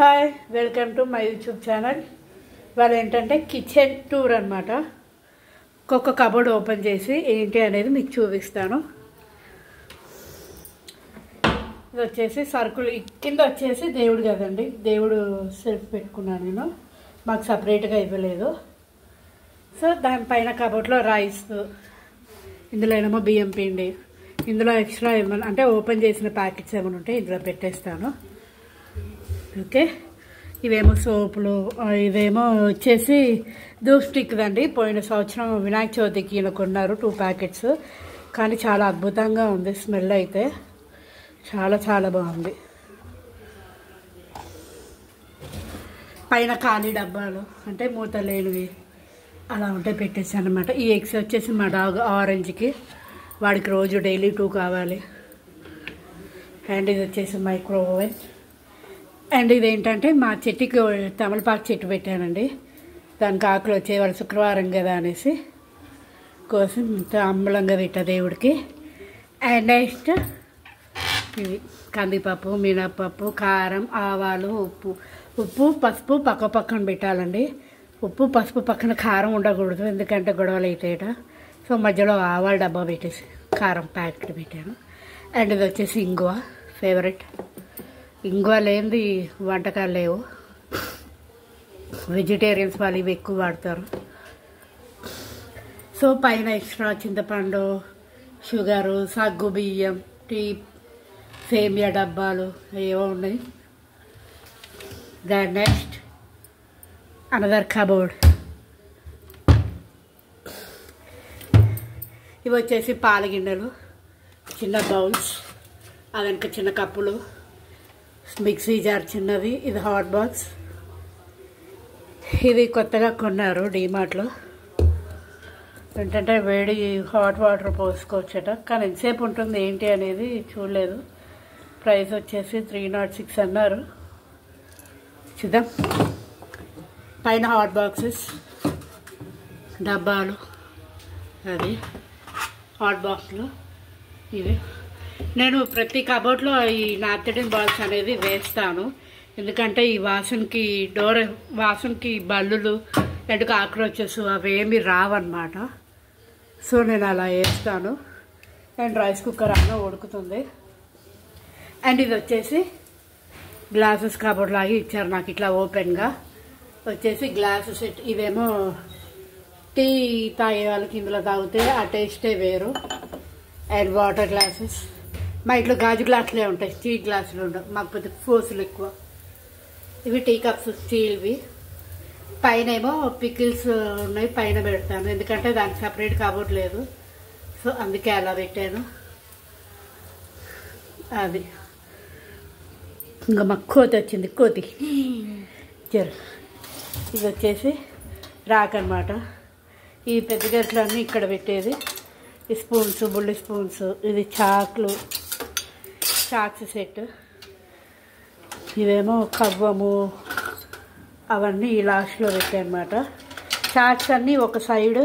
Hi welcome to my YouTube channel. వాళ్ళు ఏంటంటే kitchen tour అనమాట. ఒక్కొక్క కబోర్డ్ ఓపెన్ చేసి ఏంటి అనేది మీకు చూపిస్తాను. ఇది వచ్చేసి సరుకులు, కింద వచ్చేసి దేవుడు కదండి, దేవుడు సెల్ఫ్ పెట్టుకున్నాను నేను, మాకు సపరేట్గా ఇవ్వలేదు. సో దానిపైన కబోర్డ్లో రైస్, ఇందులో ఏమో బియ్యం పిండి, ఇందులో ఎక్స్ట్రా ఏమైనా అంటే ఓపెన్ చేసిన ప్యాకెట్స్ ఏమైనా ఉంటే ఇందులో పెట్టేస్తాను. ఓకే, ఇవేమో సోపులు, ఇవేమో వచ్చేసి ధూప్ స్టిక్ అండి. పోయిన సంవత్సరం వినాయక చవితికి ఇలా కొన్నారు 2 ప్యాకెట్స్. కానీ చాలా అద్భుతంగా ఉంది, స్మెల్ అయితే చాలా చాలా బాగుంది. పైన ఖాళీ డబ్బాలు అంటే మూత లేనివి అలా ఉంటే పెట్టేసాను అనమాట. ఈ ఎగ్స్ వచ్చేసి మా డాగ్ ఆరెంజ్కి, వాడికి రోజు డైలీ 2 కావాలి. అండ్ ఇది వచ్చేసి మైక్రో ఓవెన్. అండ్ ఇదేంటంటే మా చెట్టుకి తమలపాకు చెట్టు పెట్టానండి, దానికి ఆకులు వచ్చేవాళ్ళు శుక్రవారం కదా అనేసి కోసం ఇంత అంబలంగా పెట్టా దేవుడికి. అండ్ నెక్స్ట్ ఇవి కందిపప్పు, మినపప్పు, కారం, ఆవాలు, ఉప్పు పసుపు పక్కన పెట్టాలండి. ఉప్పు పసుపు పక్కన కారం ఉండకూడదు, ఎందుకంటే గొడవలు అవుతాయట. సో మధ్యలో ఆవాల డబ్బా పెట్టేసి కారం ప్యాకెట్ పెట్టాను. అండ్ ఇది వచ్చేసి ఇంగువ, ఫేవరెట్. ఇంగువ లేనిది వంటకాలు లేవు. వెజిటేరియన్స్ వాళ్ళు ఇవి ఎక్కువ వాడతారు. సో పైన ఎక్స్ట్రా చింతపండు, షుగరు, సగ్గు బియ్యం, టీ, సేమియా డబ్బాలు ఏవో ఉన్నాయి. దాని నెక్స్ట్ అనదర్ కబోర్డ్. ఇవి వచ్చేసి పాల గిన్నెలు, చిన్న బౌల్స్, అదనక చిన్న కప్పులు, మిక్సీ జార్ చిన్నది, ఇది హాట్ బాక్స్. ఇది కొత్తగా కొన్నారు డీమార్ట్లో. ఏంటంటే వేడి హాట్ వాటర్ పోసుకోవచ్చట, కానీ ఎంతసేపు ఉంటుంది ఏంటి అనేది చూడలేదు. ప్రైస్ వచ్చేసి 306 అన్నారు. చూద్దాం. పైన హాట్ బాక్సెస్, డబ్బాలు, అది హాట్ బాక్స్లో ఇవి. నేను ప్రతి కబోర్డ్లో ఈ నాప్థలిన్ బాల్స్ అనేది వేస్తాను, ఎందుకంటే ఈ వాసనకి బల్లులు అండ్ కాక్రోచెస్ అవేమి రావన్నమాట. సో నేను అలా వేస్తాను. అండ్ రైస్ కుక్కర్ అన్న ఉడుకుతుంది. అండ్ ఇది వచ్చేసి గ్లాసెస్ కబోర్డ్ లాగా ఇచ్చారు నాకు, ఇట్లా ఓపెన్గా వచ్చేసి గ్లాసు సెట్. ఇవేమో టీ తాగే వాళ్ళకి ఇందులో తాగితే ఆ టేస్టే వేరు. అండ్ వాటర్ గ్లాసెస్, మా ఇంట్లో గాజు గ్లాసులే ఉంటాయి, స్టీల్ గ్లాసులు ఉండవు, మాకు పెద్ద ఫోర్సులు ఎక్కువ. ఇవి టీ కప్స్ స్టీల్వి. పైన ఏమో పికిల్స్ ఉన్నాయి, పైన పెడతాను, ఎందుకంటే దానికి సపరేట్ కబోర్డ్ లేదు. సో అందుకే అలా పెట్టాను. అది ఇంకా మాకు కోతి వచ్చింది, కోతి జరు. ఇది వచ్చేసి రాక్ అనమాట. ఈ పెద్ద గట్లన్నీ ఇక్కడ పెట్టేది. ఈ స్పూన్స్, బుల్లి స్పూన్స్, ఇది చాక్స్ సెట్. ఇవేమో కవ్వము, అవన్నీ ఈ లాస్ట్లో పెట్టానమాట. చాక్స్ అన్నీ ఒక సైడ్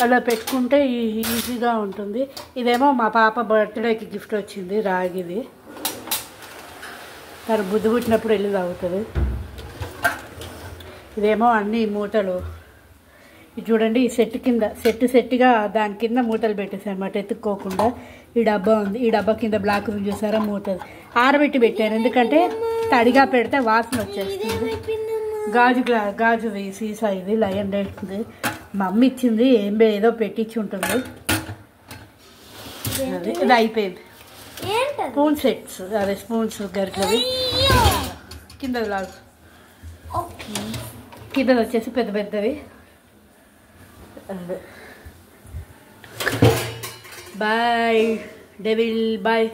అలా పెట్టుకుంటే ఈజీగా ఉంటుంది. ఇదేమో మా పాప బర్త్డేకి గిఫ్ట్ వచ్చింది, రాగిది. తను బుద్ధి పుట్టినప్పుడు వెళ్ళి తాగుతుంది. ఇదేమో అన్ని మూటలు. ఇది చూడండి, ఈ సెట్ కింద సెట్గా దాని కింద మూటలు పెట్టేసాను అనమాట, ఎత్తుక్కోకుండా. ఈ డబ్బా ఉంది, ఈ డబ్బా కింద బ్లాక్ చూసారా మూటలు ఆరబెట్టి పెట్టాను, ఎందుకంటే తడిగా పెడితే వాసన వచ్చేస్తుంది. గాజు సీసా, ఇది లయన్ డేట్ది, మమ్మీ ఇచ్చింది, ఏదో పెట్టించి ఉంటుంది. అది ఇది అయిపోయింది. స్పూన్ సెట్స్, అదే స్పూన్స్, గరిటెలు కింద లాగు, కింద వచ్చేసి పెద్ద పెద్దవి. Bye devil, bye.